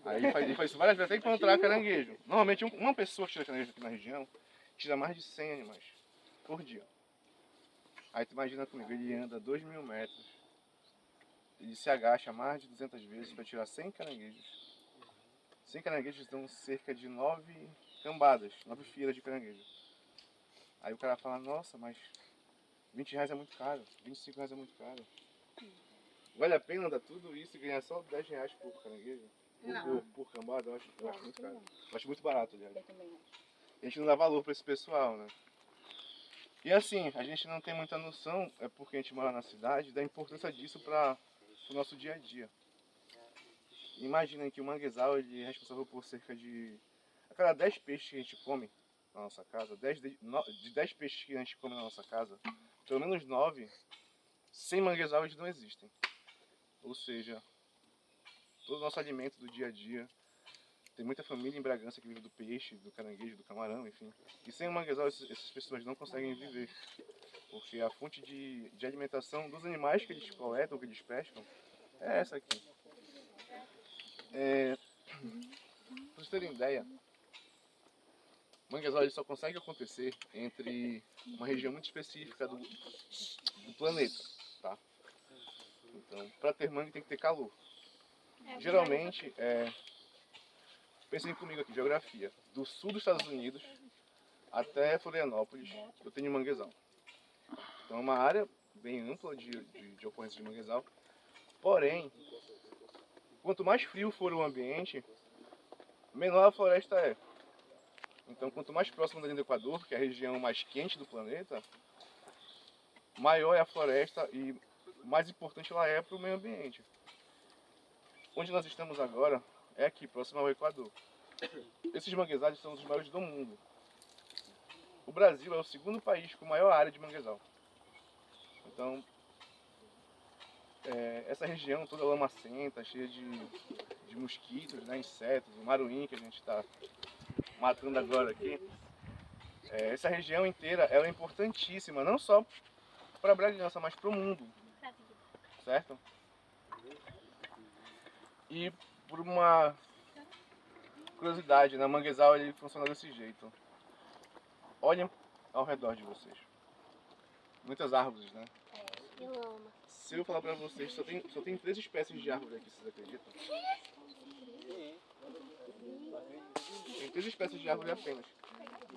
Aí ele faz isso várias vezes até encontrar caranguejo. Normalmente uma pessoa que tira caranguejo aqui na região tira mais de 100 animais por dia. Aí tu imagina comigo, ele anda 2.000 metros, ele se agacha mais de 200 vezes para tirar 100 caranguejos. 100 caranguejos dão cerca de 9 cambadas, 9 fileiras de caranguejo. Aí o cara fala, nossa, mas R$20 é muito caro, R$25 é muito caro. Vale a pena dar tudo isso e ganhar só R$10 por caranguejo? Por cambada? Eu acho muito caro. Eu acho muito barato, aliás. Eu também acho. A gente não dá valor para esse pessoal, né? E assim, a gente não tem muita noção, é porque a gente mora na cidade, da importância disso para o nosso dia a dia. Imaginem que o manguezal ele é responsável por cerca de... A cada 10 peixes que a gente come na nossa casa, de 10 peixes que a gente come na nossa casa, pelo menos 9, sem manguezal eles não existem. Ou seja, todo o nosso alimento do dia a dia. Tem muita família em Bragança que vive do peixe, do caranguejo, do camarão, enfim. E sem o manguezal essas pessoas não conseguem viver. Porque a fonte de alimentação dos animais que eles coletam, que eles pescam, é essa aqui. Pra vocês terem ideia, o manguezal ele só consegue acontecer entre uma região muito específica do planeta, tá? Então, para ter mangue tem que ter calor. Geralmente, pensem comigo aqui, geografia. Do sul dos Estados Unidos até Florianópolis, eu tenho manguezal. Então é uma área bem ampla de ocorrência de manguezal. Porém, quanto mais frio for o ambiente, menor a floresta é. Então, quanto mais próximo da linha do Equador, que é a região mais quente do planeta, maior é a floresta e mais importante ela é para o meio ambiente. Onde nós estamos agora é aqui, próximo ao Equador. Esses manguezais são os maiores do mundo. O Brasil é o segundo país com maior área de manguezal. Então, essa região toda lamacenta, cheia de mosquitos, né, insetos, o maruim que a gente está matando agora aqui. Essa região inteira ela é importantíssima, não só para Bragança, mas para o mundo, certo? E por uma curiosidade, né, o manguezal ele funciona desse jeito. Olhem ao redor de vocês. Muitas árvores, né? Eu amo. Se eu falar para vocês, só tem 3 espécies de árvore aqui, vocês acreditam? Tem 3 espécies de árvore apenas.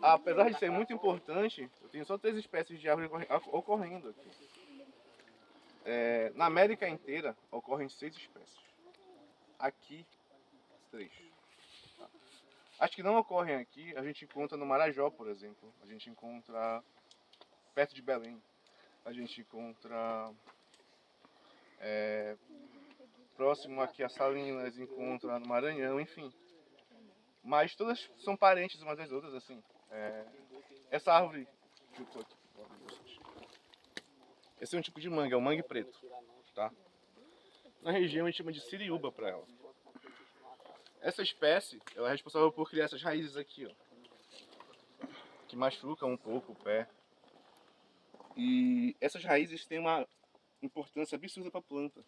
Apesar de ser muito importante, eu tenho só 3 espécies de árvore ocorrendo aqui. Na América inteira ocorrem 6 espécies. Aqui, 3. As que não ocorrem aqui, a gente encontra no Marajó, por exemplo. A gente encontra perto de Belém. A gente encontra próximo aqui a Salinas, encontra no Maranhão, enfim. Mas todas são parentes umas das outras, assim. Essa árvore que eu tô aqui, esse é um tipo de mangue, é o mangue preto, tá? Na região a gente chama de siriúba para ela. Essa espécie, ela é responsável por criar essas raízes aqui, ó, que machucam um pouco o pé. E essas raízes têm uma importância absurda para a planta.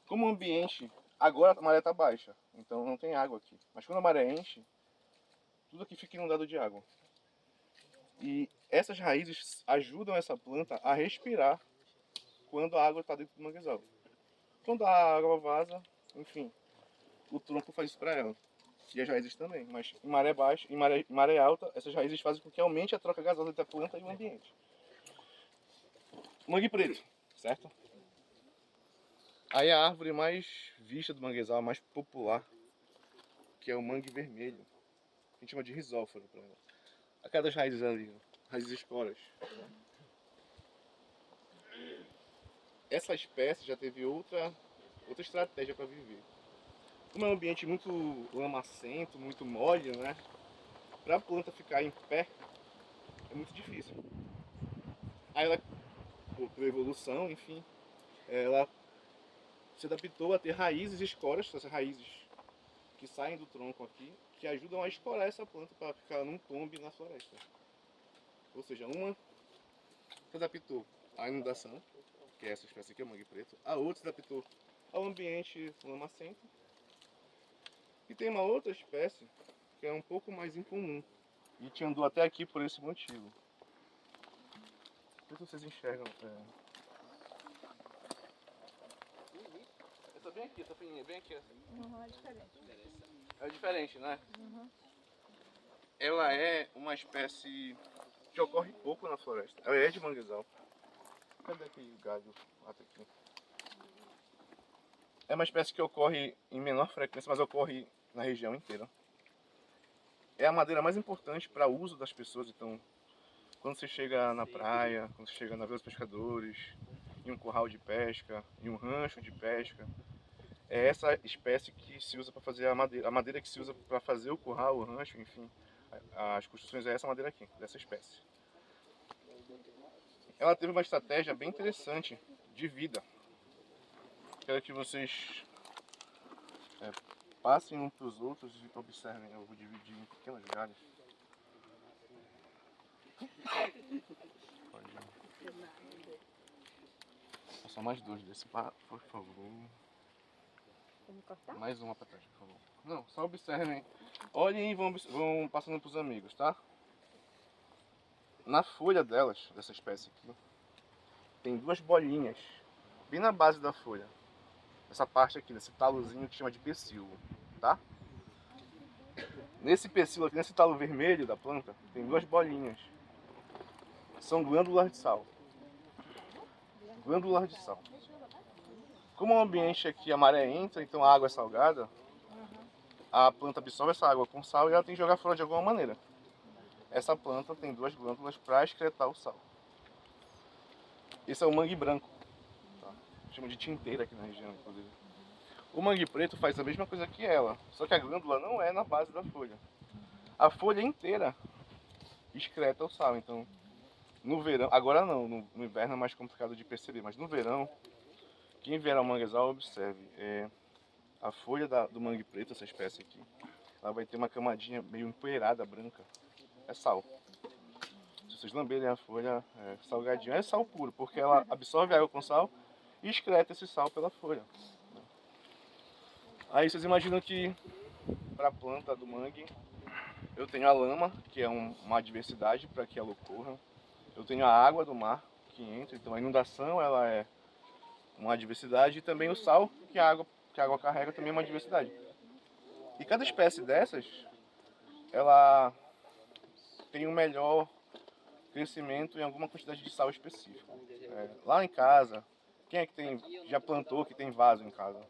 Como o ambiente, agora a maré está baixa, então não tem água aqui. Mas quando a maré enche, tudo aqui fica inundado de água. E essas raízes ajudam essa planta a respirar quando a água está dentro do manguezal. Quando a água vaza, enfim, o tronco faz isso para ela. E as raízes também. Mas em maré baixa, em maré alta, essas raízes fazem com que aumente a troca gasosa entre a planta e o ambiente. Mangue preto, certo? Aí a árvore mais vista do manguezal, a mais popular, que é o mangue vermelho. A gente chama de risóforo para ela. A cada das raízes ali, ó, raízes escoras. Essa espécie já teve outra estratégia para viver. Como é um ambiente muito lamacento, muito mole, né? Para a planta ficar em pé é muito difícil. Aí ela, por evolução, enfim, ela se adaptou a ter raízes escoras, essas raízes que saem do tronco aqui, que ajudam a escorar essa planta para ficar num tombe na floresta. Ou seja, uma se adaptou à inundação, que é essa espécie aqui, o mangue preto, a outra se adaptou ao ambiente lamacento, e tem uma outra espécie que é um pouco mais incomum. E te andou até aqui por esse motivo. Não sei se vocês enxergam. Essa bem aqui, essa fininha, bem aqui. Uhum, é diferente. É diferente, né? Ela é uma espécie que ocorre pouco na floresta. Ela é de manguezal. Cadê aquele galho? Aqui. É uma espécie que ocorre em menor frequência, mas ocorre na região inteira. É a madeira mais importante para o uso das pessoas. Então, quando você chega na praia, quando você chega na Vila dos Pescadores, em um curral de pesca, em um rancho de pesca, é essa espécie que se usa para fazer a madeira que se usa para fazer o curral, o rancho, enfim, as construções é essa madeira aqui, dessa espécie. Ela teve uma estratégia bem interessante de vida. Quero que vocês passem um para os outros e observem. Eu vou dividir em pequenos galhos. Pode. Só mais dois desse, por favor. Vamos cortar? Mais uma para trás, por favor. Não, só observem. Olhem e vão passando para os amigos, tá? Na folha delas, dessa espécie aqui, tem duas bolinhas, bem na base da folha. Essa parte aqui, nesse talozinho que chama de pecíolo, tá? Nesse pecíolo aqui, nesse talo vermelho da planta, tem duas bolinhas. São glândulas de sal. Glândulas de sal. Como o ambiente aqui, a maré entra, então a água é salgada, a planta absorve essa água com sal e ela tem que jogar fora de alguma maneira. Essa planta tem duas glândulas para excretar o sal. Esse é o mangue branco. Tá? Chama de tinteira aqui na região, inclusive. O mangue preto faz a mesma coisa que ela, só que a glândula não é na base da folha. A folha inteira excreta o sal, então no verão, agora não, no inverno é mais complicado de perceber, mas no verão, quem vier ao manguezal, observe, a folha do mangue preto, essa espécie aqui, ela vai ter uma camadinha meio empoeirada, branca, é sal. Se vocês lamberem a folha salgadinho, é sal puro, porque ela absorve a água com sal e excreta esse sal pela folha. Aí vocês imaginam que para a planta do mangue, eu tenho a lama, que é uma adversidade para que ela ocorra. Eu tenho a água do mar que entra, então a inundação ela é uma adversidade, e também o sal que a água carrega também é uma adversidade. E cada espécie dessas, ela tem um melhor crescimento em alguma quantidade de sal específica. Lá em casa, quem é que já plantou, que tem vaso em casa?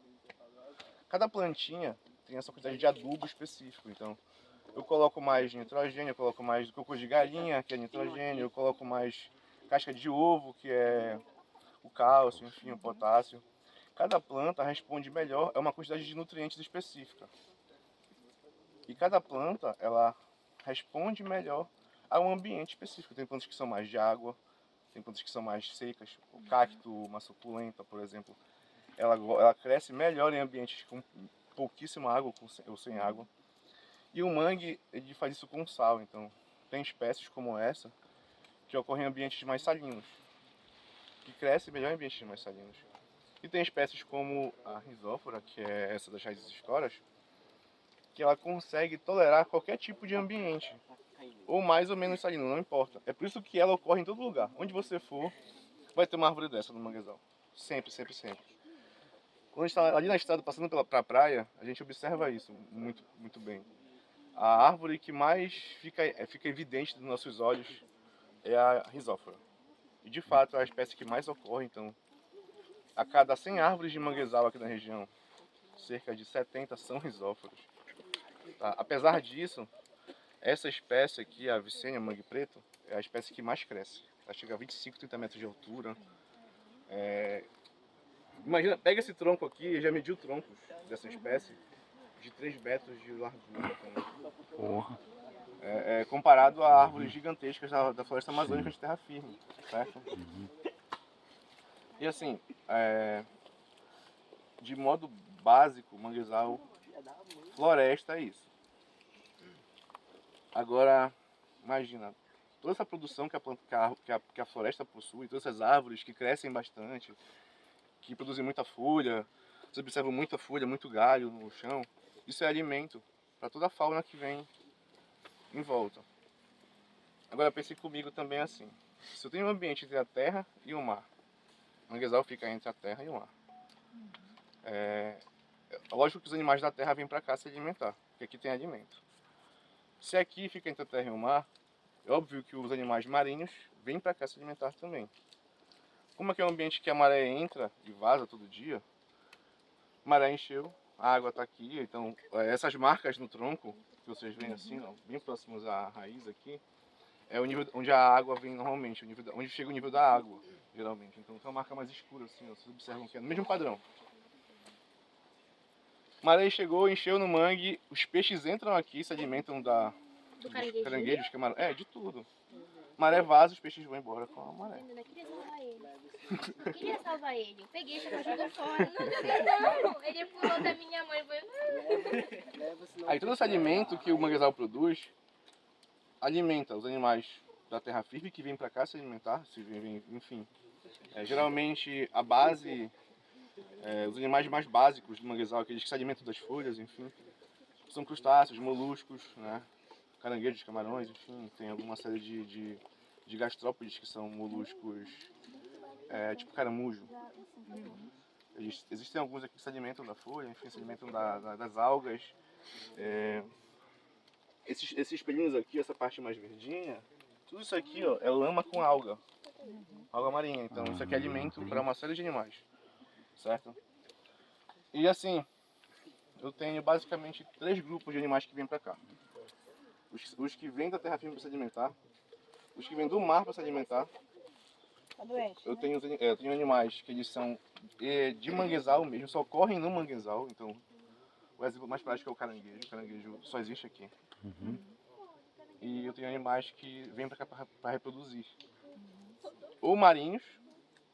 Cada plantinha tem essa quantidade de adubo específico, então eu coloco mais nitrogênio, eu coloco mais cocô de galinha, que é nitrogênio, eu coloco mais casca de ovo, que é o cálcio, enfim, o potássio. Cada planta responde melhor a uma quantidade de nutrientes específica. E cada planta, ela responde melhor a um ambiente específico. Tem plantas que são mais de água, tem plantas que são mais secas. O cacto, uma suculenta, por exemplo, ela cresce melhor em ambientes com pouquíssima água ou sem água. E o mangue, ele faz isso com sal, então tem espécies como essa que ocorrem em ambientes mais salinos, que crescem melhor em ambientes mais salinos. E tem espécies como a risófora, que é essa das raízes escoras, que ela consegue tolerar qualquer tipo de ambiente, ou mais ou menos salino, não importa. É por isso que ela ocorre em todo lugar. Onde você for, vai ter uma árvore dessa no manguezal. Sempre, sempre, sempre. Quando a gente está ali na estrada passando pela praia, a gente observa isso muito, muito bem. A árvore que mais fica evidente dos nossos olhos é a risófora. E de fato é a espécie que mais ocorre, então a cada 100 árvores de manguezal aqui na região, cerca de 70 são risóforos. Tá? Apesar disso, essa espécie aqui, a Vicênia mangue preto, é a espécie que mais cresce. Ela chega a 25, 30 metros de altura. Imagina, pega esse tronco aqui, já mediu troncos dessa espécie de 3 metros de largura. Porra. Comparado a árvores gigantescas da floresta amazônica de terra firme, certo? E assim, de modo básico, manguezal, floresta é isso. Agora, imagina, toda essa produção que a floresta possui, todas essas árvores que crescem bastante, que produzem muita folha, você observa muita folha, muito galho no chão, isso é alimento para toda a fauna que vem em volta. Agora pense comigo também assim, se eu tenho um ambiente entre a terra e o mar, o manguezal fica entre a terra e o mar. É lógico que os animais da terra vêm para cá se alimentar, porque aqui tem alimento. Se aqui fica entre a terra e o mar, é óbvio que os animais marinhos vêm para cá se alimentar também. Como aqui é um ambiente que a maré entra e vaza todo dia, a maré encheu, a água está aqui, então essas marcas no tronco, que vocês veem assim, ó, bem próximos à raiz aqui, é o nível onde a água vem normalmente, onde chega o nível da água, geralmente. Então tem uma marca mais escura assim, ó, vocês observam que é no mesmo padrão. Maré chegou, encheu no mangue, os peixes entram aqui, se alimentam Do dos caranguejinho? caranguejos, de tudo. Maré vaza, os peixes vão embora com a maré. Eu queria salvar ele. Eu queria salvar ele. Eu peguei, só que eu joguei fora. Não joguei não. Ele pulou da minha mãe. Foi... Aí todo esse alimento que o manguezal produz, alimenta os animais da terra firme que vêm para cá se alimentar, enfim. Geralmente a base, os animais mais básicos do manguezal, aqueles que se alimentam das folhas, enfim, são crustáceos, moluscos, né? Caranguejos, camarões, enfim, tem alguma série de gastrópodes que são moluscos, tipo caramujo. Existem alguns aqui que se alimentam da folha, enfim, se alimentam das algas. Esses pelinhos aqui, essa parte mais verdinha, tudo isso aqui ó, é lama com alga marinha. Então isso aqui é alimento para uma série de animais, certo? E assim, eu tenho basicamente 3 grupos de animais que vêm para cá. Os que vêm da terra firme para se alimentar, os que vêm do mar para se alimentar. Tá doente, Eu né? tenho animais que eles são de manguezal mesmo, só correm no manguezal. Então, o exemplo mais prático é o caranguejo. O caranguejo só existe aqui. E eu tenho animais que vêm para cá para reproduzir. Ou marinhos,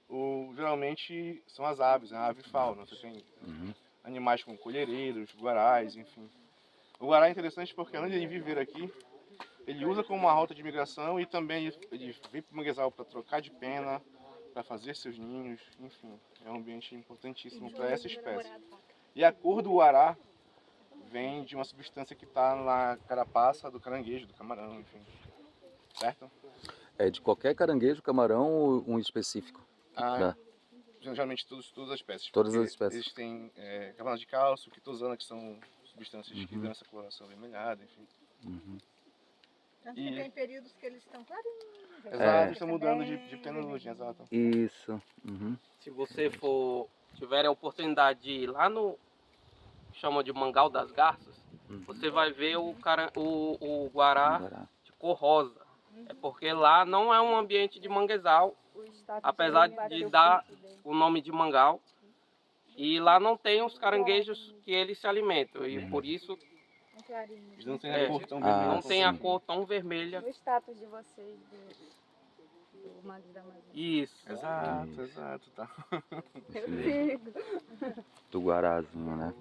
ou geralmente são as aves, a avifauna. Você tem animais como colhereiros, guarais, enfim. O guará é interessante porque além de ele viver aqui, ele usa como uma rota de migração e também ele vem para o manguezal para trocar de pena, para fazer seus ninhos, enfim. É um ambiente importantíssimo para essa espécie. E a cor do guará vem de uma substância que está na carapaça do caranguejo, do camarão, enfim. Certo? É de qualquer caranguejo, camarão ou um específico? Geralmente todas as espécies. Todas as espécies. Eles têm cavalo de cálcio, quitosana, que são substâncias que dão essa coloração avermelhada, enfim. Tanto que tem períodos que eles estão clarinhos. Exato, estão mudando de penugem, exato. Isso. Se você tiver a oportunidade de ir lá no, chama de Mangal das Garças, você vai ver o guará de cor rosa. É porque lá não é um ambiente de manguezal, apesar de dar o nome de mangal. E lá não tem os caranguejos que eles se alimentam. E por isso Eles não têm a cor tão vermelha. não tem a cor tão vermelha. O status de vocês do Mangue da Amazônia. Isso. Exato, tá. Do guarazinho, né?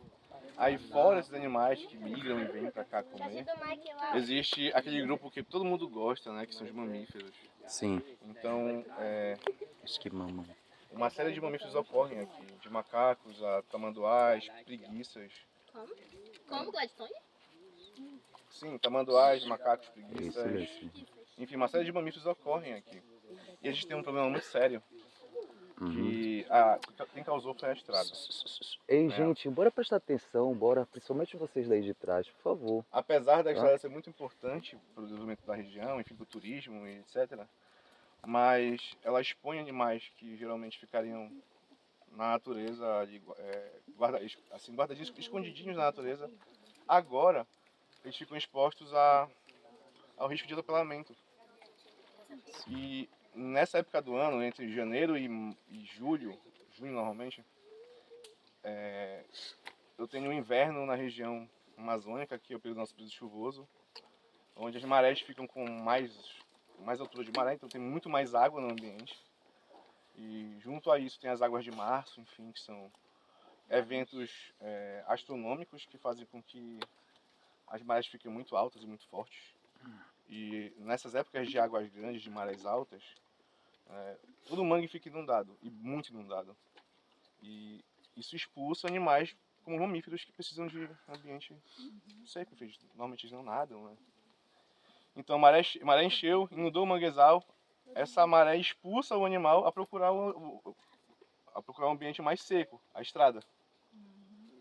Aí fora esses animais que migram e vêm pra cá comer, existe aquele grupo que todo mundo gosta, né? Que são os mamíferos. Sim. Então, Acho que mamam. uma série de mamíferos ocorrem aqui. De macacos a tamanduás, preguiças. Como, Gladstone? Sim, tamanduás, macacos, Isso, preguiças. isso. Enfim, uma série de mamíferos ocorrem aqui. E a gente tem um problema muito sério. Que quem causou foi a estrada. Ei, gente, bora prestar atenção, bora, principalmente vocês daí de trás, por favor. Apesar da estrada ser muito importante para o desenvolvimento da região, enfim, para o turismo e etc., mas ela expõe animais que geralmente ficariam na natureza, ali, guardadinhos, escondidinhos na natureza. Agora, eles ficam expostos ao risco de atropelamento. E nessa época do ano, entre janeiro e junho normalmente, eu tenho um inverno na região amazônica, que é o período nosso período chuvoso, onde as marés ficam com mais altura de maré, então tem muito mais água no ambiente. E junto a isso tem as águas de março, enfim, que são eventos astronômicos que fazem com que as marés fiquem muito altas e muito fortes. E nessas épocas de águas grandes, de marés altas, todo o mangue fica inundado, e muito inundado. E isso expulsa animais como mamíferos que precisam de ambiente seco, normalmente eles não nadam, né? Então a maré encheu, inundou o manguezal, essa maré expulsa o animal a procurar um ambiente mais seco, a estrada.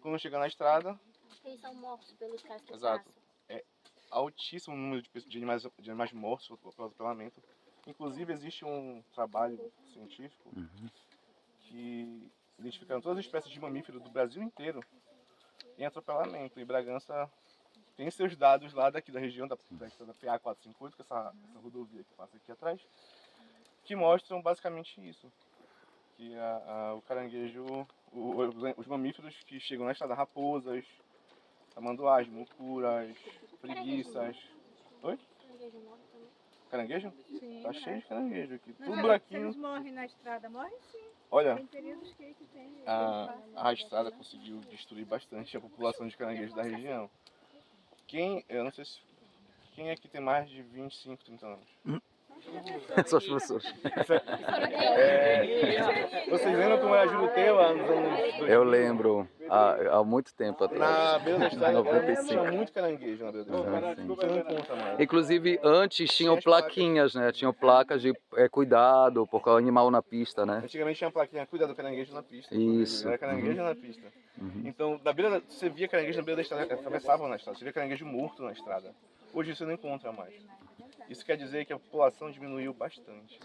Quando chega na estrada, Eles são mortos pelos caras que exato, passam. é altíssimo número de animais mortos pelo atropelamento. Inclusive existe um trabalho científico que identificando todas as espécies de mamífero do Brasil inteiro em atropelamento. E Bragança tem seus dados lá da região da PA 458, que é essa rodovia que passa aqui atrás, que mostram basicamente isso. Que o caranguejo, os mamíferos que chegam na estrada, raposas, tamanduás, mucuras, preguiças. Oi? Caranguejo morre também. Caranguejo? Sim, Tá cheio de caranguejo aqui. Mas Tudo se buraquinho. eles morrem na estrada, morrem sim. Olha, Tem períodos que tem. a estrada conseguiu destruir bastante a população de caranguejos da região. Eu não sei se... Quem aqui tem mais de 25, 30 anos? São as pessoas. Vocês lembram como era Juruteua nos anos 2000? Eu lembro, há muito tempo atrás. Na beira da estrada 95. tinha muito caranguejo na beira da estrada. Sim. Você não encontra mais. Inclusive, antes tinham plaquinhas, né? Tinham placas de cuidado, porque o animal na pista, né? Antigamente tinha uma plaquinha, cuidado do caranguejo na pista. Isso. Era caranguejo na pista. Então, você via caranguejo na beira da estrada, atravessavam na estrada. Você via caranguejo morto na estrada. Hoje você não encontra mais. Isso quer dizer que a população diminuiu bastante.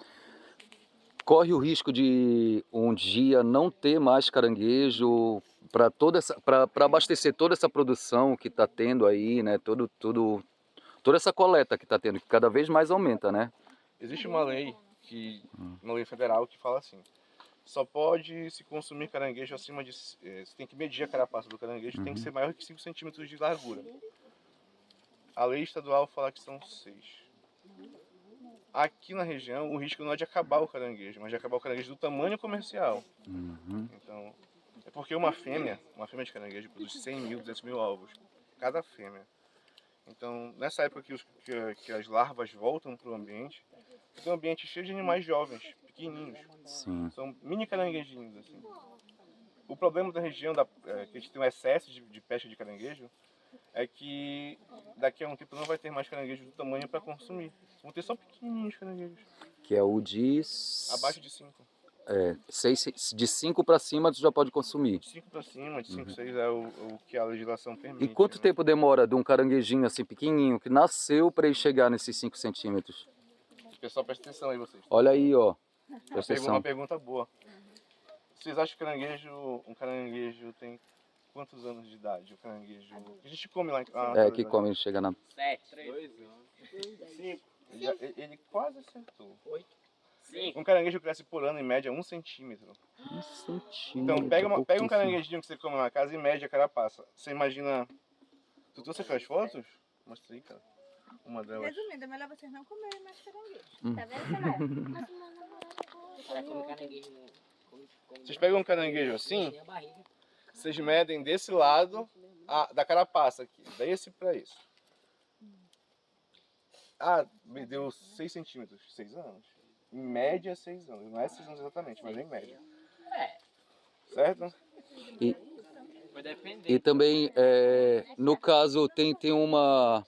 Corre o risco de um dia não ter mais caranguejo para abastecer toda essa produção que está tendo aí, né? Toda essa coleta que está tendo, que cada vez mais aumenta, né? Existe uma lei uma lei federal que fala assim: só pode se consumir caranguejo acima de... Você tem que medir a carapaça do caranguejo, tem que ser maior que 5 centímetros de largura. A lei estadual fala que são 6. Aqui na região, o risco não é de acabar o caranguejo, mas de acabar o caranguejo do tamanho comercial. Então, é porque uma fêmea de caranguejo produz 100 mil, 200 mil ovos, cada fêmea. Então, nessa época que as larvas voltam para o ambiente, fica um ambiente cheio de animais jovens, pequenininhos. Sim. São mini caranguejinhos, assim. O problema da região, que a gente tem um excesso de pesca de caranguejo, é que daqui a um tempo não vai ter mais caranguejos do tamanho para consumir. Vão ter só pequenininhos caranguejos. Que é o de... Abaixo de 5. De 5 para cima tu já pode consumir. De 5 para cima, de 5, 6 é o que a legislação permite. E quanto né? tempo demora de um caranguejinho assim pequenininho, que nasceu, para ele chegar nesses 5 centímetros? Pessoal, presta atenção aí vocês. Olha aí, ó. Presta Uma atenção. pergunta boa. Vocês acham que um caranguejo tem quantos anos de idade? O caranguejo que a gente come lá em Que come, chega na... 7, 2 anos. 5. Ele quase acertou. 8. 5. Um caranguejo cresce por ano em média 1 centímetro. 1 centímetro. Então pega um pouquíssimo. caranguejinho que você come na casa e mede a carapaça. Você imagina... Tu trouxe aquelas fotos? Mostra aí, cara. Uma delas. Resumindo, é melhor vocês não comerem mais caranguejo. Tá vendo, Samara? Vocês pegam um caranguejo assim, vocês medem desse lado da carapaça aqui, desse pra isso. Me deu 6 centímetros, 6 anos. Em média 6 anos, não é 6 anos exatamente, mas em média. Certo? Vai depender. E também, no caso, tem uma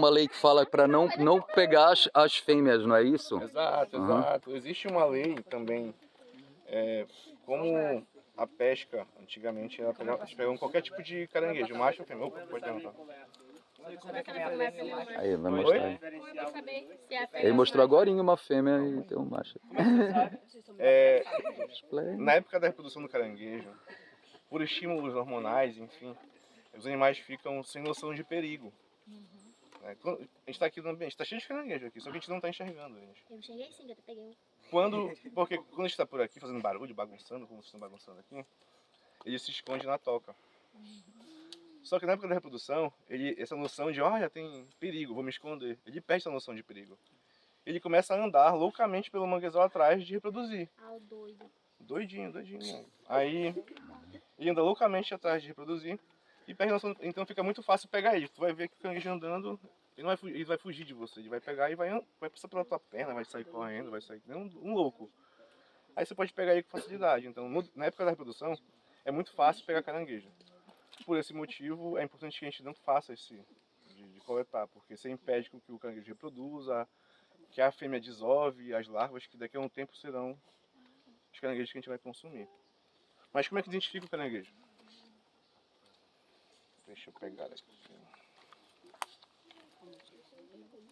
lei que fala para não pegar as fêmeas, não é isso? Exato, exato. Existe uma lei também, como a pesca, antigamente, eles pegavam qualquer tipo de caranguejo, macho ou fêmea. Opa, pode perguntar. Aí, vai mostrar aí. Se a Ele mostrou agorinha uma fêmea e tem um macho. Na época da reprodução do caranguejo, por estímulos hormonais, enfim, os animais ficam sem noção de perigo. A gente está aqui no ambiente, está cheio de caranguejo aqui, só que a gente não está enxergando eles. Eu cheguei sim, eu peguei um. Porque quando a gente está por aqui fazendo barulho, bagunçando, como vocês estão bagunçando aqui, ele se esconde na toca. Só que na época da reprodução, essa noção de, olha, tem perigo, vou me esconder, ele perde essa noção de perigo. Ele começa a andar loucamente pelo manguezal atrás de reproduzir. Ah, o doido. Doidinho. Aí ele anda loucamente atrás de reproduzir e perde a noção, então fica muito fácil pegar ele. Tu vai ver que o caranguejo andando, ele vai fugir de você, ele vai pegar e vai passar pela tua perna, vai sair correndo, vai sair um louco. Aí você pode pegar ele com facilidade. Então, na época da reprodução, é muito fácil pegar caranguejo. Por esse motivo, é importante que a gente não faça de coletar, porque você impede com que o caranguejo reproduza, que a fêmea desove as larvas, que daqui a um tempo serão os caranguejos que a gente vai consumir. Mas como é que identifica o caranguejo? Deixa eu pegar aqui.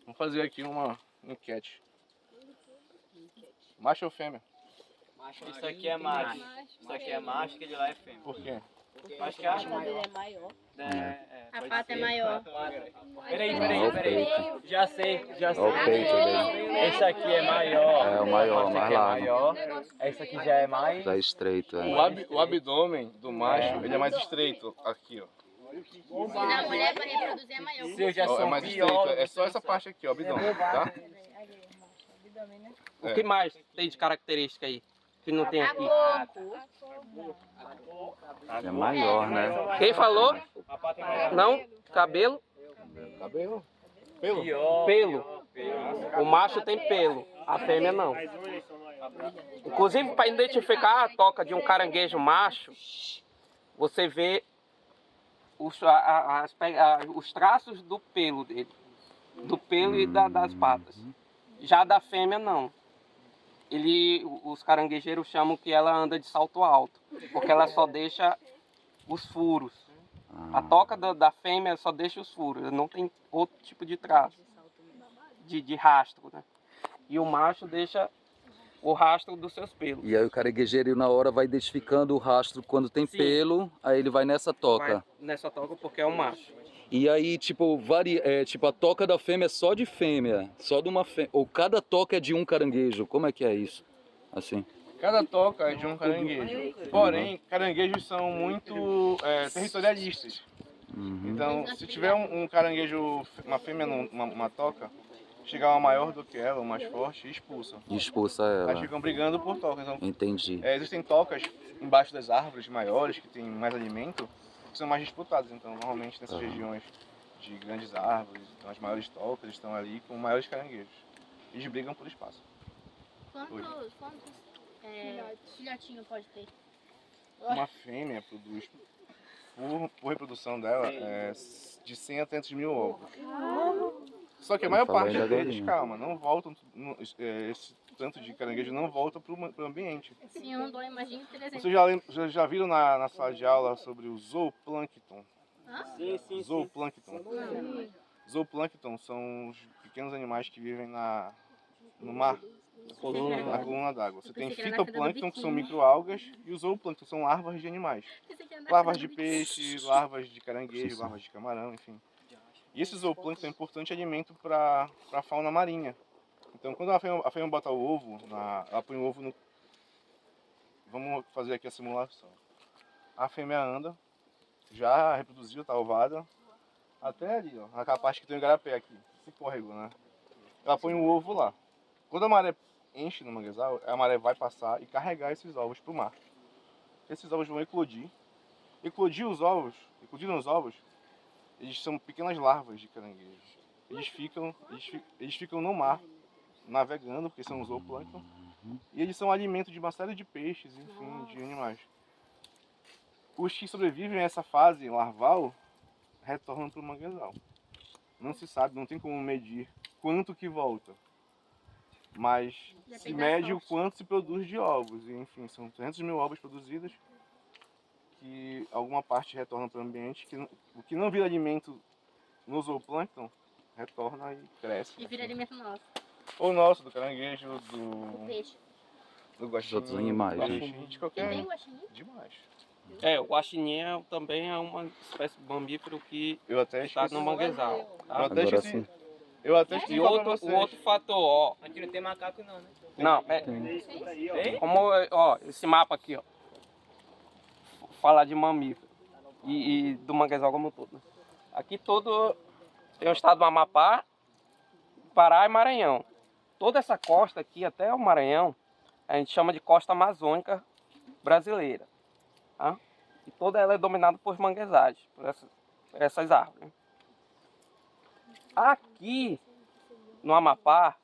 Vamos fazer aqui uma enquete. Macho ou fêmea? Isso aqui é macho. Isso aqui é macho, aquele lá é fêmea. Por quê? Acho que acho Ele maior. é maior. A pata é maior. Peraí. Já sei. Olha o peito dele. Esse aqui é maior. É o maior, Esse mais aqui é largo. maior. Esse aqui já é mais. Já é estreito, é. O abdômen do macho ele é mais estreito aqui, ó. E na mulher, para reproduzir, é maior. Se eu já Ó, é sou mais estreito. biólogo. É só essa parte aqui, ó, abdômen, tá? O que mais tem de característica aí? Que não tem A aqui? boca. É maior, né? Quem falou? A pata é maior. Não? Cabelo? Cabelo? Pelo? Pelo. O macho tem pelo, a fêmea não. Inclusive, para identificar a toca de um caranguejo macho, você vê os traços do pelo dele. Do pelo e das patas. Já da fêmea, não. Os caranguejeiros chamam que ela anda de salto alto, porque ela só deixa os furos. A toca da fêmea só deixa os furos, não tem outro tipo de traço, de rastro, né? E o macho deixa o rastro dos seus pelos. E aí o caranguejeiro na hora vai identificando o rastro quando tem Sim. pelo, aí ele vai nessa toca. Vai nessa toca porque é um macho. E aí, tipo, tipo, a toca da fêmea é só de fêmea, só de uma fêmea. Ou cada toca é de um caranguejo, como é que é isso? Assim. Cada toca é de um caranguejo. Porém, caranguejos são muito territorialistas. Então, se tiver um caranguejo, uma fêmea numa toca, chegar uma maior do que ela, ou mais forte, expulsa. Expulsa Elas ela. ficam brigando por toca. Então, Entendi. existem tocas embaixo das árvores maiores, que tem mais alimento, que são mais disputadas. Então, normalmente nessas regiões de grandes árvores, então as maiores tocas estão ali com maiores caranguejos. Eles brigam por espaço. Quantos filhotinhos pode ter? Uma fêmea produz, por reprodução dela, de 100 a 300 mil ovos. Só que a maior falei parte da deles, galinha. calma, não voltam, esse tanto de caranguejo não volta para o ambiente. Sim, um, dois, imagina 300. Vocês já viram na sala de aula sobre o zooplâncton? Sim. Zooplâncton. Zooplâncton são os pequenos animais que vivem no mar, na coluna d'água. Você tem pensei que era na fenda do fitoplâncton, que são biquíni. microalgas, e o zooplâncton são larvas de animais. Larvas de peixe, larvas de caranguejo, larvas de camarão, enfim. E esse zooplâncton é importante alimento para a fauna marinha. Então, quando a fêmea bota o ovo, ela põe o ovo no... Vamos fazer aqui a simulação. A fêmea anda, já reproduziu, tá ovada, até ali, ó, naquela parte que tem o igarapé aqui, esse córrego, né? Ela põe o ovo lá. Quando a maré enche no manguezal, a maré vai passar e carregar esses ovos para o mar. Esses ovos vão eclodir. Eclodindo os ovos, eles são pequenas larvas de caranguejo. Eles ficam no mar, navegando, porque são zooplâncton. E eles são alimento de uma série de peixes, enfim, de animais. Os que sobrevivem a essa fase larval retornam para o manguezal. Não se sabe, não tem como medir quanto que volta. Mas se mede o quanto se produz de ovos. E, enfim, são 300 mil ovos produzidos, que alguma parte retorna para o ambiente. O que não vira alimento no zooplâncton, retorna e cresce. E vira alimento nosso. Ou nosso, do caranguejo, O peixe. do guaxinim, outros animais, do né? peixe, de E qualquer... tem guaxinim? Demais. O guaxinim também é uma espécie de mamífero que Eu até está esqueci. no manguezal. Eu Tá? até Agora esqueci. sim. Eu até esqueci E de falar pra o vocês. outro fator, ó. Aqui não tem macaco não, né? Não, como, ó, esse mapa aqui, ó. Falar de mamífero e do manguezal como um todo, né? Aqui todo tem o estado do Amapá, Pará e Maranhão. Toda essa costa aqui, até o Maranhão, a gente chama de costa amazônica brasileira. Tá? E toda ela é dominada por manguezais, por essas árvores. Aqui no Amapá,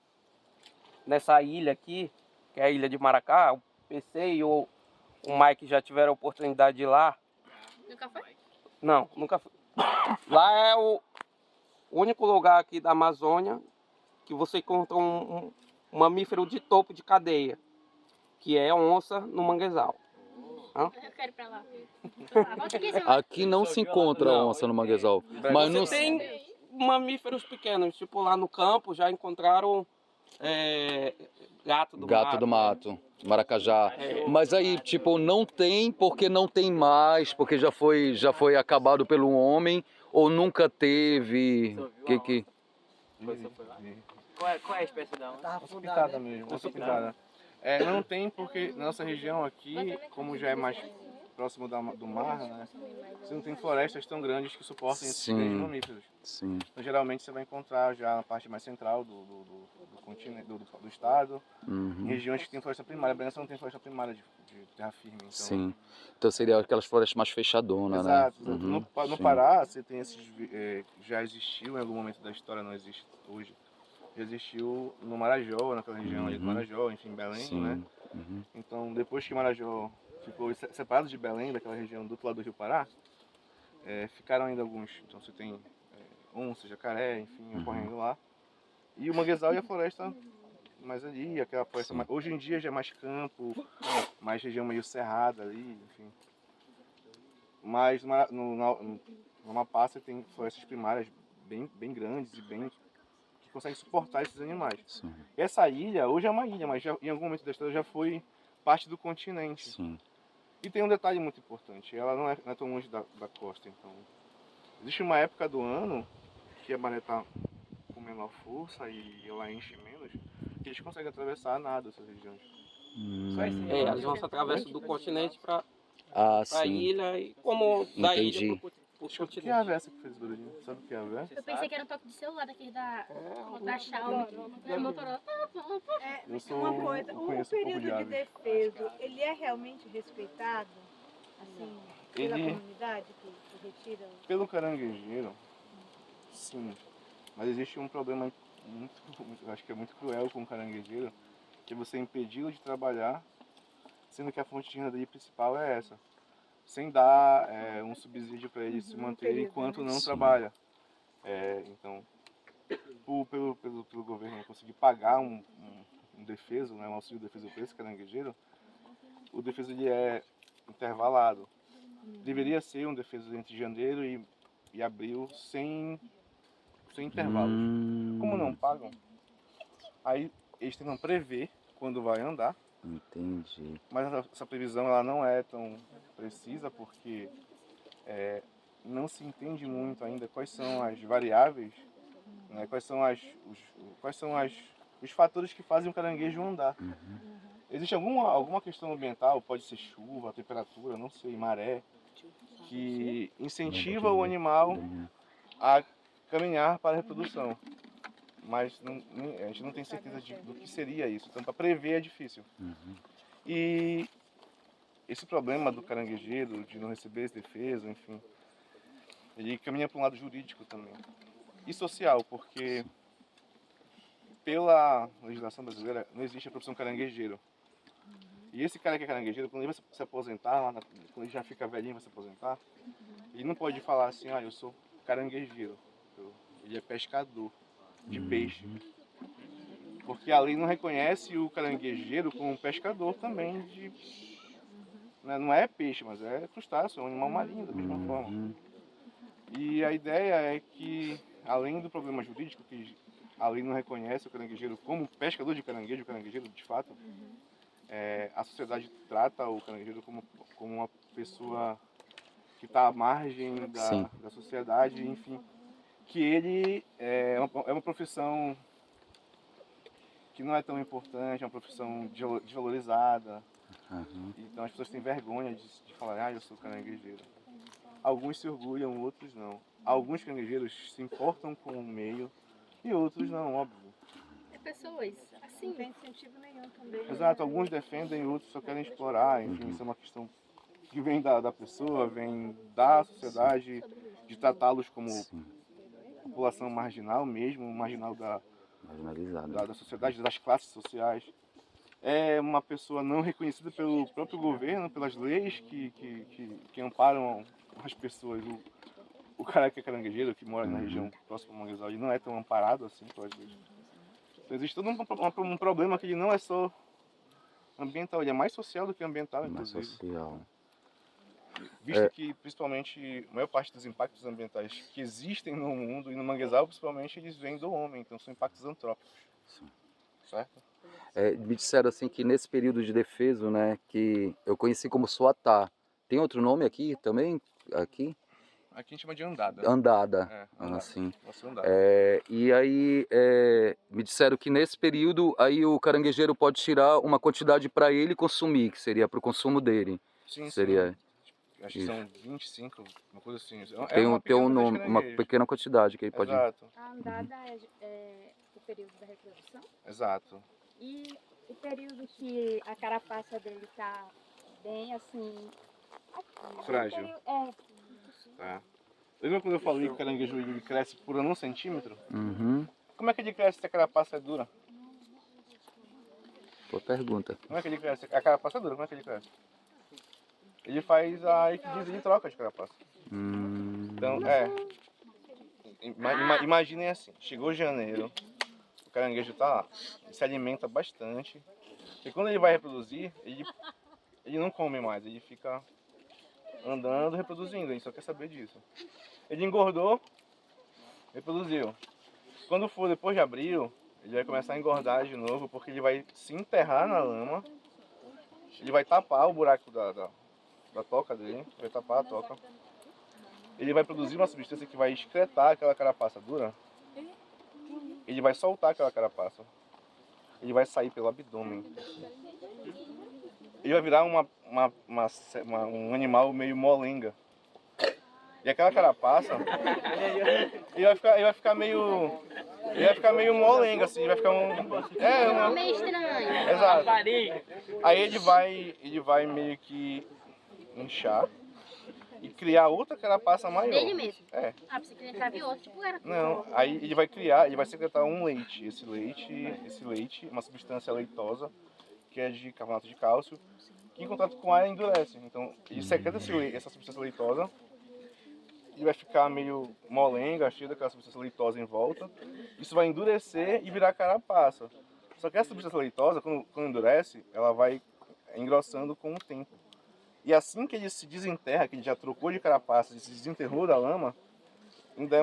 nessa ilha aqui, que é a ilha de Maracá, o PC e o o Mike já tiveram a oportunidade de ir lá. Nunca foi? Não, nunca fui. Lá é o único lugar aqui da Amazônia que você encontra um mamífero de topo de cadeia, que é a onça no manguezal. Eu quero ir pra lá. Volta aqui, seu Aqui não se encontra Não. onça no manguezal. Mas não Você tem mamíferos pequenos, tipo lá no campo já encontraram gato do gato mato. do mato, maracajá. É. Mas aí, tipo, não tem porque não tem mais, porque já foi acabado pelo homem, ou nunca teve. Que... Qual é a espécie da onça? Onça pintada mesmo, onça pintada. Não tem porque na nossa região aqui, como já é mais próximo do mar, né? Você não tem florestas tão grandes que suportem esses Sim. grandes mamíferos. Sim. Então, geralmente você vai encontrar já na parte mais central do continente, do estado, em regiões que tem floresta primária. A Bragança não tem floresta primária de terra firme. Então... Sim. Então seria aquelas florestas mais fechadonas, Exato. né? No sim. Pará, você tem esses. Já existiu em algum momento da história, não existe hoje. Já existiu no Marajó, naquela região ali do Marajó, enfim, Belém, Sim. né? Então, depois que Marajó ficou separado de Belém, daquela região do outro lado do Rio Pará, ficaram ainda alguns. Então, você tem onça, jacaré, enfim, ocorrendo lá. E o manguezal e a floresta mais ali, aquela floresta mais... Hoje em dia já é mais campo, mais região meio cerrada ali, enfim. Mas no Amapá você tem florestas primárias bem grandes e que conseguem suportar esses animais. Sim. E essa ilha, hoje é uma ilha, mas em algum momento da história já foi parte do continente. Sim. E tem um detalhe muito importante, ela não é tão longe da costa, então... Existe uma época do ano que a maré está com menor força e ela enche menos, que eles conseguem atravessar a nada essas regiões. As onças atravessam do continente para Ah, a sim. ilha e como da Entendi. ilha pro Que continente. ave é essa que fez esse barulhinho? Sabe o que ave é? Eu pensei que era um toque de celular daquele da Xiaomi. Da Motorola. Eu sou, Uma coisa, eu o conheço um pouco período de de aves. defeso, ele é realmente respeitado, assim, pela comunidade que retira? Pelo caranguejeiro, sim. Mas existe um problema eu acho que é muito cruel com o caranguejeiro, que é você impedi-lo de trabalhar, sendo que a fonte de renda dele principal é essa. Sem dar um subsídio para ele se manter enquanto não trabalha. Então, pelo governo conseguir pagar um defeso, né, um auxílio defeso para esse caranguejeiro, o defeso ele é intervalado. Deveria ser um defeso entre janeiro e abril sem intervalos. Como não pagam, aí eles tentam prever quando vai andar. Entendi. Mas essa previsão ela não é tão precisa porque não se entende muito ainda quais são as variáveis, né, quais são os fatores que fazem o caranguejo andar. Existe alguma questão ambiental, pode ser chuva, temperatura, não sei, maré, que incentiva o animal a caminhar para a reprodução. Mas a gente não tem certeza do que seria isso, então para prever é difícil. E esse problema do caranguejeiro, de não receber esse defeso, enfim, ele caminha para um lado jurídico também. E social, porque pela legislação brasileira não existe a profissão caranguejeiro. E esse cara que é caranguejeiro, quando ele vai se aposentar, quando ele já fica velhinho vai se aposentar, ele não pode falar assim, eu sou caranguejeiro. Ele é pescador de peixe. Porque a lei não reconhece o caranguejeiro como um pescador também de... Não é peixe, mas é crustáceo, é um animal marinho da mesma forma. E a ideia é que, além do problema jurídico, que a lei não reconhece o caranguejeiro como pescador de caranguejo, o caranguejeiro de fato, a sociedade trata o caranguejeiro como uma pessoa que está à margem da sociedade, enfim, que ele é uma profissão que não é tão importante, é uma profissão desvalorizada. Então as pessoas têm vergonha de falar, eu sou caranguejeiro. Alguns se orgulham, outros não. Alguns caranguejeiros se importam com o meio e outros não, óbvio. É pessoas assim. Não tem incentivo nenhum também. Exato, alguns defendem, outros só querem explorar, enfim, isso é uma questão que vem da pessoa, vem da sociedade, de tratá-los como população marginal mesmo, marginal da sociedade, das classes sociais. é uma pessoa não reconhecida pelo próprio governo, pelas leis que amparam as pessoas. O cara que é caranguejeiro, que mora na região próxima ao manguezal, ele não é tão amparado assim pelas leis. Então existe todo um problema que ele não é só ambiental, ele é mais social do que ambiental, Mais inclusive. social. Visto que, principalmente, a maior parte dos impactos ambientais que existem no mundo e no manguezal, principalmente, eles vêm do homem, então são impactos antrópicos. Sim. Certo? Me disseram assim que nesse período de defeso, né, que eu conheci como Suatá. Tem outro nome aqui também? Aqui? Aqui a gente chama de andada. Andada. Andada. Assim. Nossa, andada. E aí me disseram que nesse período aí o caranguejeiro pode tirar uma quantidade para ele consumir, que seria para o consumo dele. Sim, Seria. sim. Acho que são 25, uma coisa assim. Tem um pequena nome, quantidade de uma caranguejos. pequena quantidade que ele pode. Exato, A andada é o período da reprodução. exato. E o período que a carapaça dele tá bem assim. Frágil. Tá. Lembra quando eu falei que o caranguejo ele cresce por 1 centímetro? Uhum. Como é que ele cresce se a carapaça é dura? Boa pergunta. Como é que ele cresce? A carapaça é dura, como é que ele cresce? Ele faz a equidise de troca de carapaça. Então, imaginem assim, chegou janeiro, o caranguejo tá lá, ele se alimenta bastante, e quando ele vai reproduzir, ele não come mais, ele fica andando, reproduzindo, ele só quer saber disso. Ele engordou, reproduziu. Quando for depois de abril, ele vai começar a engordar de novo, porque ele vai se enterrar na lama, ele vai tapar o buraco da toca dele, vai tapar a toca. Ele vai produzir uma substância que vai excretar aquela carapaça dura. Ele vai soltar aquela carapaça. Ele vai sair pelo abdômen. Ele vai virar um animal meio molenga. E aquela carapaça, ele vai ficar meio molenga, assim, vai ficar Meio estranho. Exato. Aí ele vai meio que inchar e criar outra carapaça maior. Dele mesmo? É. Ah, pensei que ele entrava em outro, tipo era. Não, aí ele vai secretar um leite. Esse leite, uma substância leitosa, que é de carbonato de cálcio, que em contato com ar endurece. Então ele secreta essa substância leitosa, e vai ficar meio molenga, cheio daquela substância leitosa em volta. Isso vai endurecer e virar carapaça. Só que essa substância leitosa, quando endurece, ela vai engrossando com o tempo. E assim que ele se desenterra, que ele já trocou de carapaça, ele se desenterrou da lama, ainda é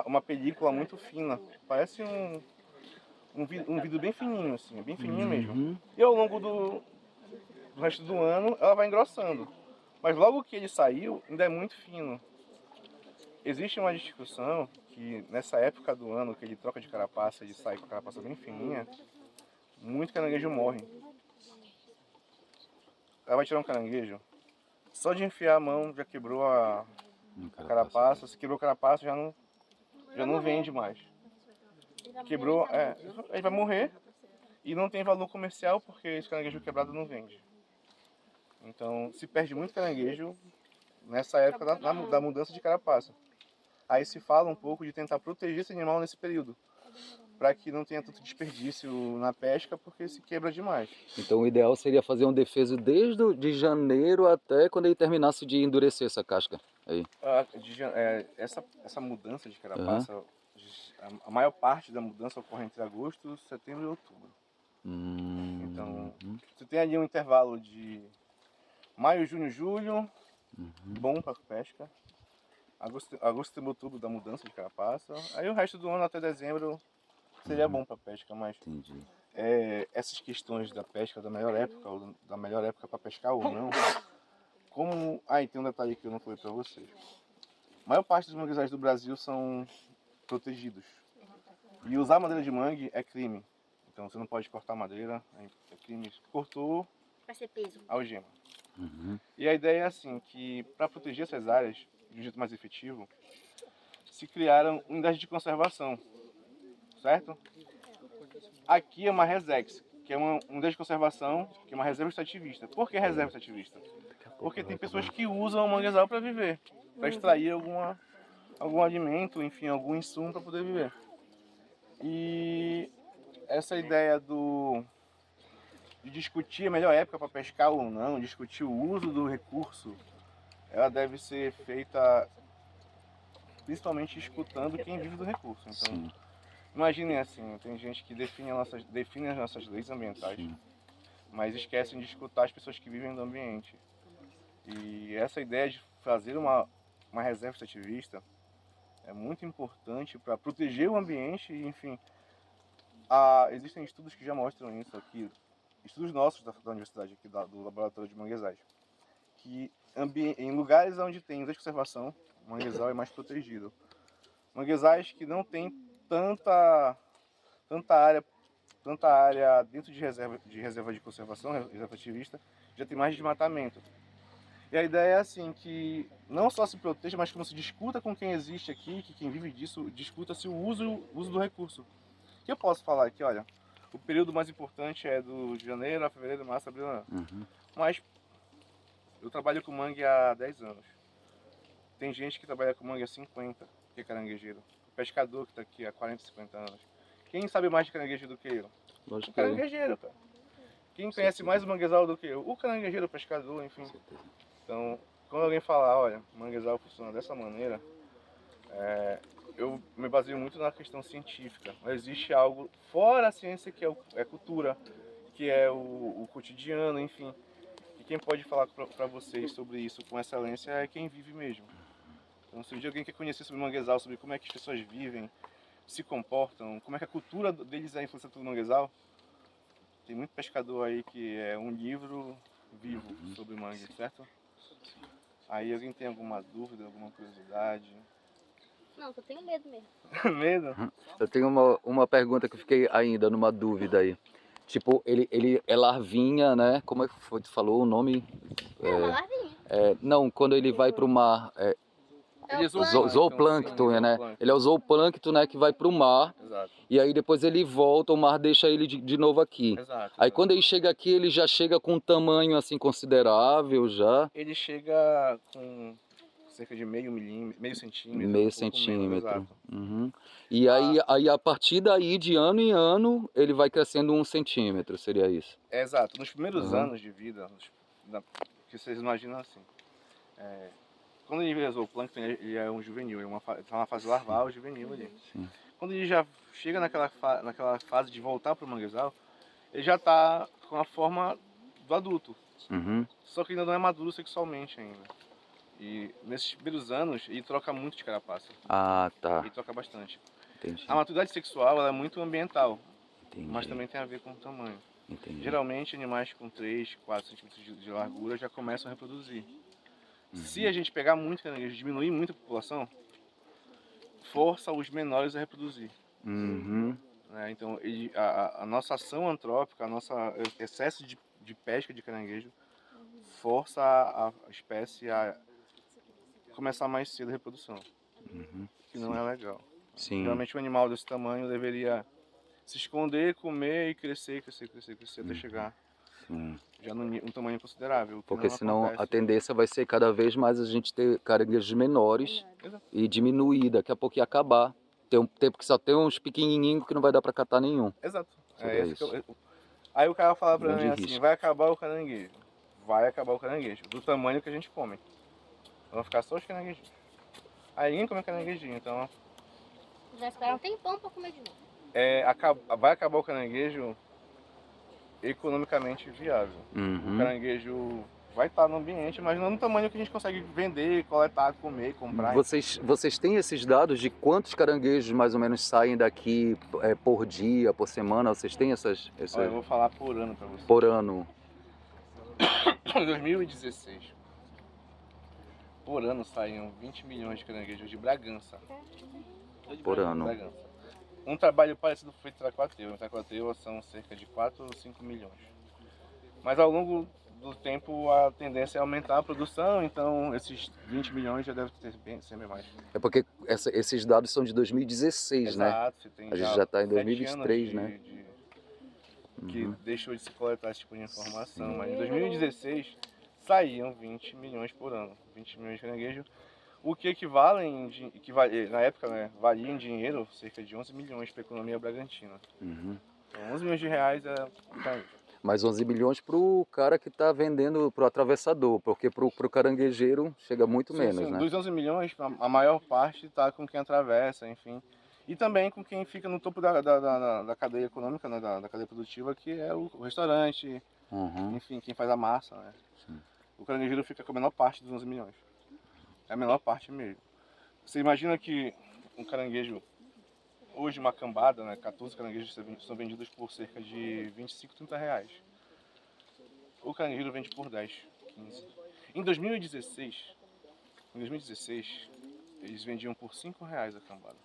uma película muito fina. Parece um vidro bem fininho, assim, bem fininho mesmo. E ao longo do resto do ano, ela vai engrossando. Mas logo que ele saiu, ainda é muito fino. Existe uma discussão que nessa época do ano que ele troca de carapaça, ele sai com a carapaça bem fininha, muito caranguejo morre. Ela vai tirar um caranguejo, só de enfiar a mão já quebrou a carapaça, se quebrou a carapaça já não vende mais. Quebrou, ele vai morrer e não tem valor comercial porque esse caranguejo quebrado não vende. Então se perde muito caranguejo nessa época da mudança de carapaça. Aí se fala um pouco de tentar proteger esse animal nesse período, para que não tenha tanto desperdício na pesca, porque se quebra demais. Então o ideal seria fazer um defeso desde de janeiro até quando ele terminasse de endurecer essa casca. Aí. Essa mudança de carapaça, a maior parte da mudança ocorre entre agosto, setembro e outubro. Então, você tem ali um intervalo de maio, junho, julho, bom para pesca. Agosto, setembro, outubro da mudança de carapaça. Aí o resto do ano até dezembro seria bom para pesca, mas essas questões da pesca da melhor época para pescar ou não, e tem um detalhe que eu não falei para vocês. A maior parte dos manguezais do Brasil são protegidos. E usar madeira de mangue é crime. Então você não pode cortar madeira, é crime. Cortou, Vai ser peso. algema. E a ideia é assim, que para proteger essas áreas de um jeito mais efetivo, se criaram unidades de conservação, certo? Aqui é uma Resex, que é uma unidade de conservação, que é uma reserva extrativista. Por que reserva extrativista? Porque tem pessoas que usam o manguezal para viver, para extrair algum alimento, enfim, algum insumo para poder viver. E essa ideia de discutir a melhor época para pescar ou não, discutir o uso do recurso, ela deve ser feita principalmente escutando quem vive do recurso. Então, Sim. imaginem assim, tem gente que define as nossas leis ambientais, Sim. mas esquecem de escutar as pessoas que vivem do ambiente. E essa ideia de fazer uma reserva extrativista é muito importante para proteger o ambiente e, enfim, existem estudos que já mostram isso aqui, estudos nossos da universidade aqui, do laboratório de manguezais, que em lugares onde tem áreas de conservação, o manguezal é mais protegido. Manguezais que não tem tanta área dentro de reserva de conservação, reserva ativista, já tem mais desmatamento. E a ideia é assim, que não só se proteja, mas que se discuta com quem existe aqui, que quem vive disso, discuta-se o uso do recurso. O que eu posso falar aqui, olha, o período mais importante é de janeiro a fevereiro, março, abril, Uhum. mas eu trabalho com mangue há 10 anos. Tem gente que trabalha com mangue há 50, que é caranguejeiro. O pescador que está aqui há 40, 50 anos. Quem sabe mais de caranguejo do que eu? Lógico O que é. caranguejeiro, cara. Quem conhece mais o manguezal do que eu? O caranguejeiro, o pescador, enfim. Então, quando alguém falar, olha, o manguezal funciona dessa maneira, eu me baseio muito na questão científica. Mas existe algo fora a ciência que é cultura, que é o cotidiano, enfim. E quem pode falar para vocês sobre isso com excelência é quem vive mesmo. Então, se um dia alguém quer conhecer sobre o manguezal, sobre como é que as pessoas vivem, se comportam, como é que a cultura deles é influenciada pelo manguezal, tem muito pescador aí que é um livro vivo sobre mangue, certo? Aí alguém tem alguma dúvida, alguma curiosidade? Não, eu tenho medo mesmo. Medo? Eu tenho uma pergunta que eu fiquei ainda numa dúvida aí. Tipo, ele é larvinha, né? Como é que foi? Tu falou o nome? É uma larvinha. Não, quando ele vai pro mar. Ele é Zooplâncton, sim, né? Ele é o zooplâncton, né? Que vai pro mar. Exato. E aí depois ele volta, o mar deixa ele de novo aqui. Exato. Aí quando ele chega aqui, ele já chega com um tamanho assim considerável já. Ele chega com cerca de meio centímetro. Meio um pouco menos, centímetro. exato. Uhum. E aí a partir daí, de ano em ano, ele vai crescendo 1 centímetro, seria isso? Exato. Nos primeiros Uhum. anos de vida, que vocês imaginam assim, quando ele vira zooplâncton, ele é um juvenil, ele está na fase larval, juvenil ali. Sim. Quando ele já chega naquela fase de voltar para o manguezal, ele já está com a forma do adulto, Uhum. só que ainda não é maduro sexualmente ainda. E nesses primeiros anos, ele troca muito de carapaça, Ah, tá. ele troca bastante. Entendi. A maturidade sexual ela é muito ambiental, Entendi. mas também tem a ver com o tamanho. Entendi. Geralmente, animais com 3, 4 centímetros de largura já começam a reproduzir. Se a gente pegar muito caranguejo, diminuir muito a população, força os menores a reproduzir. Uhum. Né? Então, a nossa ação antrópica, nosso excesso de pesca de caranguejo, força a espécie a começar mais cedo a reprodução, Uhum. que não é legal. Sim. Geralmente, um animal desse tamanho deveria se esconder, comer e crescer até chegar Sim. já num tamanho considerável. O que Porque não senão acontece. a tendência vai ser cada vez mais a gente ter caranguejos menores Exato. e diminuir, daqui a pouco ia acabar. Tem um tempo que só tem uns pequenininhos que não vai dar pra catar nenhum. Exato. Seria Esse que isso. Aí o cara fala pra Grande mim assim, risco. vai acabar o caranguejo. Vai acabar o caranguejo, do tamanho que a gente come. Vão ficar só os caranguejinhos. Aí ninguém come caranguejinho, então Já esperaram um tempão pra comer de novo. vai acabar o caranguejo economicamente viável. O Uhum. caranguejo vai estar no ambiente, mas não no tamanho que a gente consegue vender, coletar, comer, comprar. Vocês têm esses dados de quantos caranguejos mais ou menos saem daqui por dia, por semana? Vocês têm essas Olha, eu vou falar por ano pra você. por ano? Em 2016, por ano saíam 20 milhões de caranguejos de Bragança. Por ano. Bragança. Um trabalho parecido foi feito em Itacoateua. Em Itacoateua são cerca de 4 ou 5 milhões. Mas ao longo do tempo a tendência é aumentar a produção, então esses 20 milhões já deve ter sempre mais. É porque esses dados são de 2016, né? Exato, você tem A gente já tá em 7 2023, anos né? que Uhum. deixou de se coletar esse tipo de informação, mas em 2016 saíam 20 milhões por ano, 20 milhões de caranguejos, o que na época, né, valia em dinheiro cerca de 11 milhões para a economia bragantina. Uhum. Então 11 milhões de reais é um caranguejo. Mais 11 milhões pro cara que tá vendendo pro atravessador, porque pro caranguejeiro chega muito menos, né? Dos 11 milhões, a maior parte está com quem atravessa, enfim. E também com quem fica no topo da cadeia econômica, né, da cadeia produtiva, que é o restaurante, enfim, quem faz a massa, né? O caranguejeiro fica com a menor parte dos 11 milhões. É a menor parte mesmo. Você imagina que um caranguejo, hoje uma cambada, né, 14 caranguejos são vendidos por cerca de 25, 30 reais. O caranguejeiro vende por 10, 15. Em 2016, eles vendiam por 5 reais a cambada.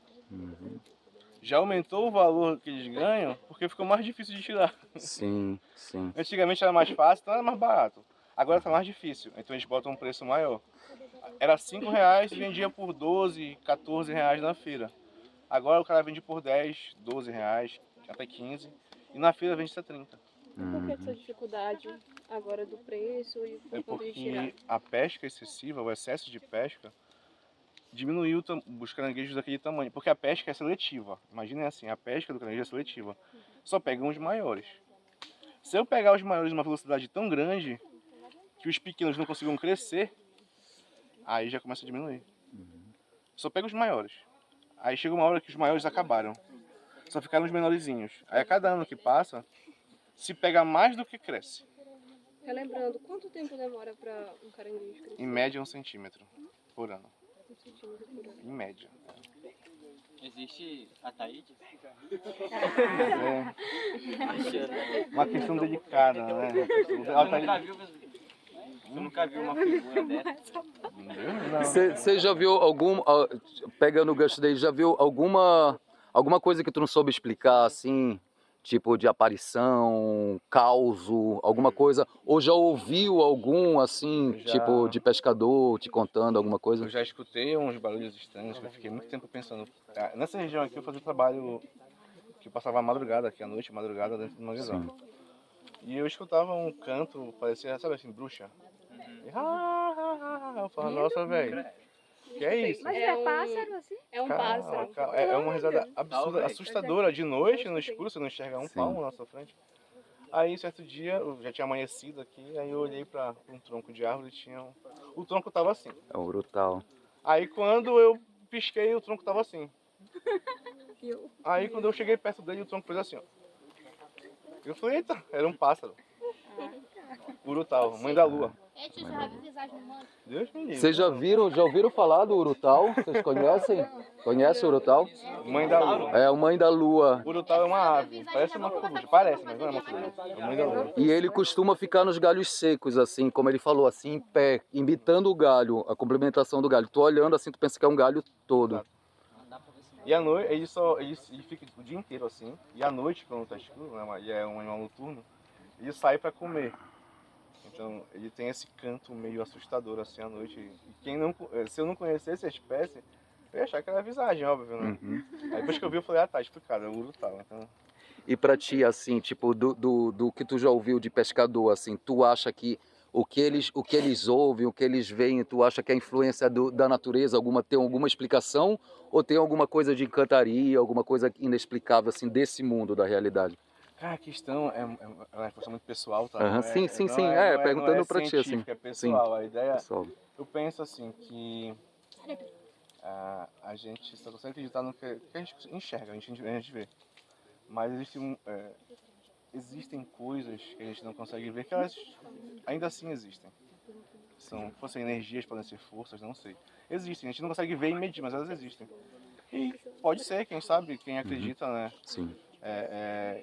Já aumentou o valor que eles ganham porque ficou mais difícil de tirar. Sim, sim. Antigamente era mais fácil, então era mais barato. Agora está mais difícil, então eles botam um preço maior. Era 5 reais e vendia por 12, 14 reais na feira. Agora o cara vende por 10, 12 reais, até 15. E na feira vende até 30. E por que essa dificuldade agora do preço e É por conta de tirar? porque a pesca excessiva, o excesso de pesca, diminuiu os caranguejos daquele tamanho. Porque a pesca é seletiva. Imaginem assim, a pesca do caranguejo é seletiva. Só pegam os maiores. Se eu pegar os maiores numa velocidade tão grande que os pequenos não consigam crescer, aí já começa a diminuir. Só pega os maiores. Aí chega uma hora que os maiores acabaram. Só ficaram os menorzinhos. Aí a cada ano que passa, se pega mais do que cresce. Relembrando, quanto tempo demora para um caranguejo crescer? Em média 1 centímetro por ano. 1 centímetro por ano. Em média. Existe a Taíde? É uma questão delicada, né? Tu nunca viu uma figura dessa? Você já viu pegando o gancho daí, já viu alguma coisa que tu não soube explicar, assim, tipo de aparição, causo, alguma coisa? Ou já ouviu algum, assim, tipo de pescador te contando alguma coisa? Eu já escutei uns barulhos estranhos, eu fiquei muito tempo pensando. Nessa região aqui eu fazia trabalho que eu passava a madrugada aqui, à noite, madrugada dentro do manguezal. E eu escutava um canto, parecia, sabe assim, bruxa. E, eu falava, nossa, velho, que é isso? Mas é pássaro assim? É um pássaro. É uma risada absurda, assustadora. De noite, no escuro, você não enxerga um palmo na sua frente. Aí, certo dia, eu já tinha amanhecido aqui, aí eu olhei para um tronco de árvore e tinha o tronco tava assim. É o urutau. Aí, quando eu pisquei, o tronco tava assim. Aí, quando eu cheguei perto dele, o tronco fez assim, ó. Eu falei, eita, era um pássaro. Urutau, mãe da lua. É, tio, você já viu visagem humana? Deus me livre. Vocês já ouviram falar do urutau? Vocês conhecem? Conhece o urutau? Mãe da lua. É a mãe da lua. Urutau é uma ave, parece uma coruja, parece, mas não é uma coruja. É a mãe da lua. E ele costuma ficar nos galhos secos, assim, como ele falou, assim, em pé, imitando o galho, a complementação do galho. Tu olhando assim, tu pensa que é um galho todo. E à noite, ele fica o dia inteiro assim, e à noite, quando tá escuro, né, e é um animal noturno, ele sai para comer. Então, ele tem esse canto meio assustador assim à noite. E se eu não conhecesse a espécie, eu ia achar que era visagem, óbvio, né? Aí depois que eu vi, eu falei, tá explicado, é o urutau. Então... E pra ti, assim, tipo, do que tu já ouviu de pescador, assim, tu acha que o que eles ouvem, o que eles veem, tu acha que a influência da natureza tem alguma explicação? Ou tem alguma coisa de encantaria, alguma coisa inexplicável, assim, desse mundo da realidade? Cara, a questão é uma informação muito pessoal, tá? Sim, perguntando pra ti, assim. É pessoal, a ideia... Pessoal. Eu penso assim, que a gente só consegue acreditar no que a gente enxerga, a gente vê. Mas existem coisas que a gente não consegue ver, que elas ainda assim existem. Fossem energias, podem ser forças, não sei. Existem, a gente não consegue ver e medir, mas elas existem. E pode ser, quem sabe, quem acredita, né? Sim.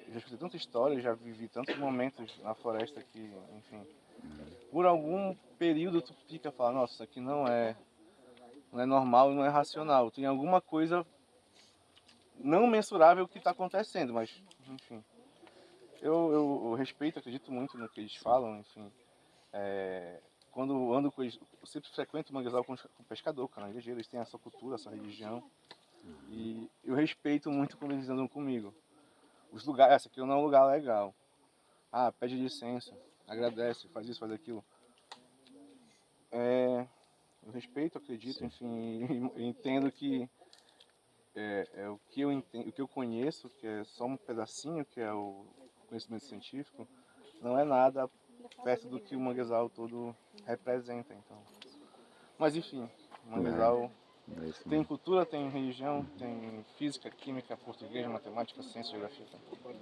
Já escutei tanta história, já vivi tantos momentos na floresta que, enfim... Por algum período tu fica falando, nossa, isso aqui não é normal e não é racional. Tem alguma coisa não mensurável que está acontecendo, mas, enfim... Eu respeito, acredito muito no que eles falam, enfim. Quando eu ando com eles, eu sempre frequento o manguezal com pescador, caranguejeiro, eles têm a sua cultura, a sua religião. E eu respeito muito quando eles andam comigo. Os lugares, essa aqui não é um lugar legal. Pede licença, agradece, faz isso, faz aquilo. Eu respeito, acredito, enfim, entendo que o que eu conheço, que é só um pedacinho, que é o conhecimento científico, não é nada perto do que o manguezal todo representa, então. Mas enfim, o manguezal É isso tem mesmo. cultura, tem religião, tem física, química, português, matemática, ciência, geografia,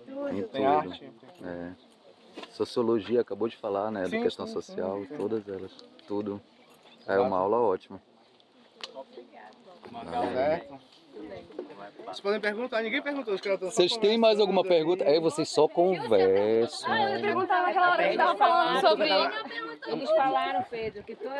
Tem tem tudo. arte, tem... É. Sociologia, acabou de falar, né? Sim, Educação sim, social, sim. todas elas. Tudo. É uma aula ótima. Certo. Vocês podem perguntar, ninguém perguntou, os caras estão só Vocês têm mais alguma conversando pergunta? aí. Aí vocês só conversam. Ah, eu ia perguntar naquela hora que tava falando sobre. Eles falaram, Pedro, que todo